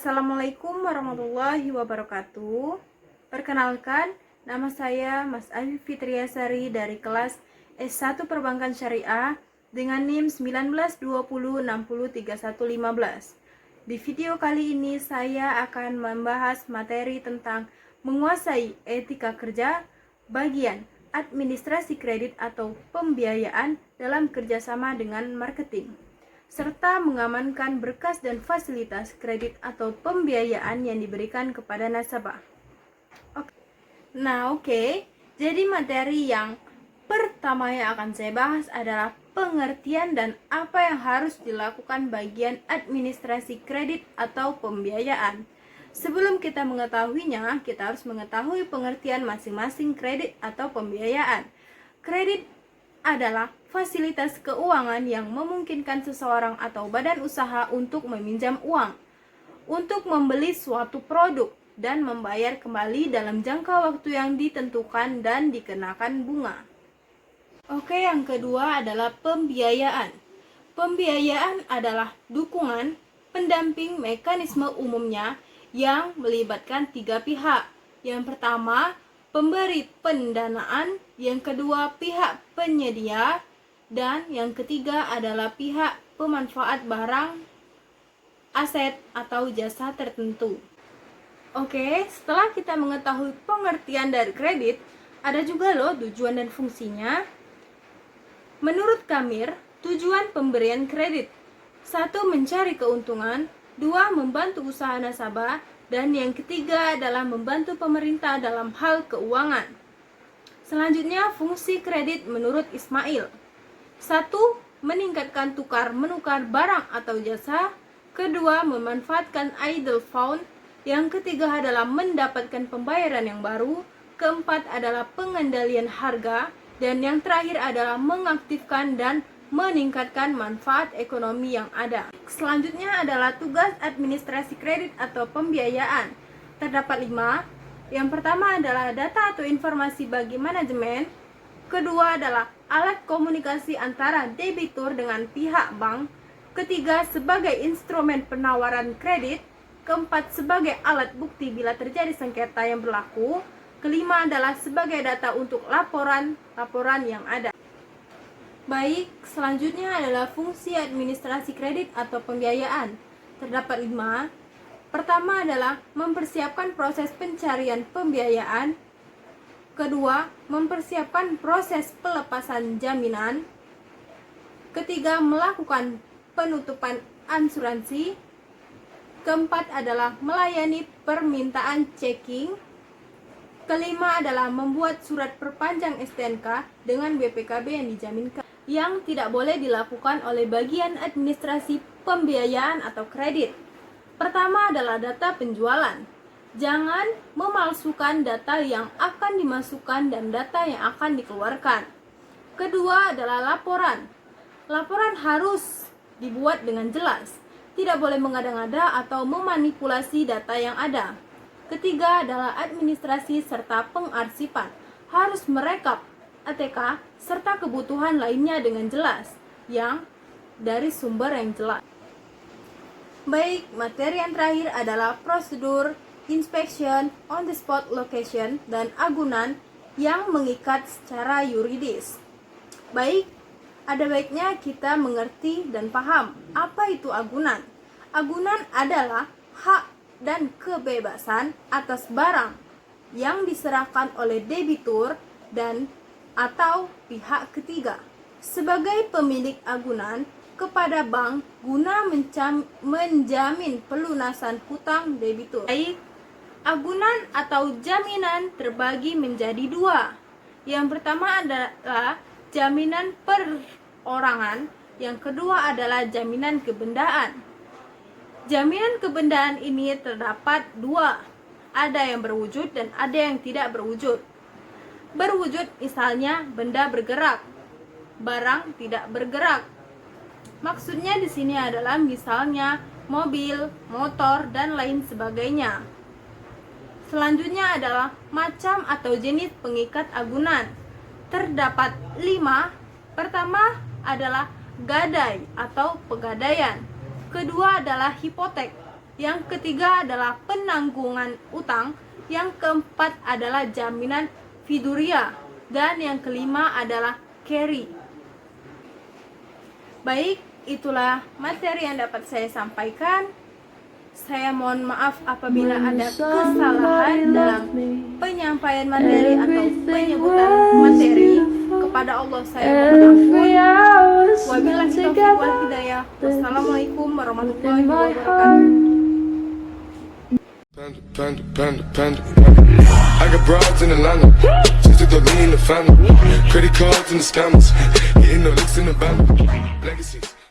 Assalamualaikum warahmatullahi wabarakatuh. Perkenalkan, nama saya Mas Ayu Fitriasari dari kelas S1 Perbankan Syariah dengan NIM 1920603115. Di video kali ini saya akan membahas materi tentang menguasai etika kerja bagian administrasi kredit atau pembiayaan dalam kerjasama dengan marketing, serta mengamankan berkas dan fasilitas kredit atau pembiayaan yang diberikan kepada nasabah. Oke. Jadi materi yang pertama yang akan saya bahas adalah pengertian dan apa yang harus dilakukan bagian administrasi kredit atau pembiayaan. Sebelum kita mengetahuinya, kita harus mengetahui pengertian masing-masing kredit atau pembiayaan. Kredit adalah fasilitas keuangan yang memungkinkan seseorang atau badan usaha untuk meminjam uang, untuk membeli suatu produk, dan membayar kembali dalam jangka waktu yang ditentukan dan dikenakan bunga. Yang kedua adalah pembiayaan. Pembiayaan adalah dukungan, pendamping mekanisme umumnya yang melibatkan tiga pihak. Yang pertama, pemberi pendanaan, yang kedua pihak penyedia, dan yang ketiga adalah pihak pemanfaat barang, aset, atau jasa tertentu. Setelah kita mengetahui pengertian dari kredit, ada juga tujuan dan fungsinya. Menurut Kamir, tujuan pemberian kredit: 1. Mencari keuntungan, 2. Membantu usaha nasabah, dan yang ketiga adalah membantu pemerintah dalam hal keuangan. Selanjutnya, fungsi kredit menurut Ismail: 1. Meningkatkan tukar-menukar barang atau jasa, kedua, memanfaatkan idle fund, yang ketiga adalah mendapatkan pembayaran yang baru, keempat adalah pengendalian harga, dan yang terakhir adalah mengaktifkan dan meningkatkan manfaat ekonomi yang ada. Selanjutnya adalah tugas administrasi kredit atau pembiayaan. Terdapat 5. Yang pertama adalah data atau informasi bagi manajemen. Kedua adalah alat komunikasi antara debitur dengan pihak bank. Ketiga, sebagai instrumen penawaran kredit. Keempat, sebagai alat bukti bila terjadi sengketa yang berlaku. Kelima adalah sebagai data untuk laporan yang ada. Baik, selanjutnya adalah fungsi administrasi kredit atau pembiayaan. Terdapat 5. Pertama adalah mempersiapkan proses pencarian pembiayaan. Kedua, mempersiapkan proses pelepasan jaminan. Ketiga, melakukan penutupan asuransi. Keempat adalah melayani permintaan checking. Kelima adalah membuat surat perpanjang STNK dengan BPKB yang dijaminkan, yang tidak boleh dilakukan oleh bagian administrasi pembiayaan atau kredit. Pertama adalah data penjualan. Jangan memalsukan data yang akan dimasukkan dan data yang akan dikeluarkan. Kedua adalah laporan. Laporan harus dibuat dengan jelas. Tidak boleh mengada-ngada atau memanipulasi data yang ada. Ketiga adalah administrasi serta pengarsipan. Harus merekap ATK serta kebutuhan lainnya dengan jelas, yang dari sumber yang jelas. Baik, materi yang terakhir adalah prosedur, inspection, on the spot location, dan agunan yang mengikat secara yuridis. Baik, ada baiknya kita mengerti dan paham apa itu agunan. Agunan adalah hak dan kebebasan atas barang yang diserahkan oleh debitur dan atau pihak ketiga sebagai pemilik agunan kepada bank guna menjamin pelunasan hutang debitur. Baik, agunan atau jaminan terbagi menjadi 2. Yang pertama adalah jaminan perorangan, yang kedua adalah jaminan kebendaan. Jaminan kebendaan ini terdapat 2. Ada yang berwujud dan ada yang tidak berwujud. Berwujud misalnya benda bergerak, barang tidak bergerak. Maksudnya di sini adalah misalnya mobil, motor, dan lain sebagainya. Selanjutnya adalah macam atau jenis pengikat agunan. Terdapat 5. Pertama adalah gadai atau pegadaian. Kedua adalah hipotek. Yang ketiga adalah penanggungan utang. Yang keempat adalah jaminan fiduria. Dan yang kelima adalah carry. Baik, itulah materi yang dapat saya sampaikan. Saya mohon maaf apabila ada kesalahan dalam penyampaian materi atau penyebutan materi. Kepada Allah saya mohon ampun. Wabillahi taufiq wal hidayah. Wassalamualaikum warahmatullahi wabarakatuh. Panda. I got broads in Atlanta, just to throw me in the family. Credit cards and the scammers, getting no licks in the band. Legacies.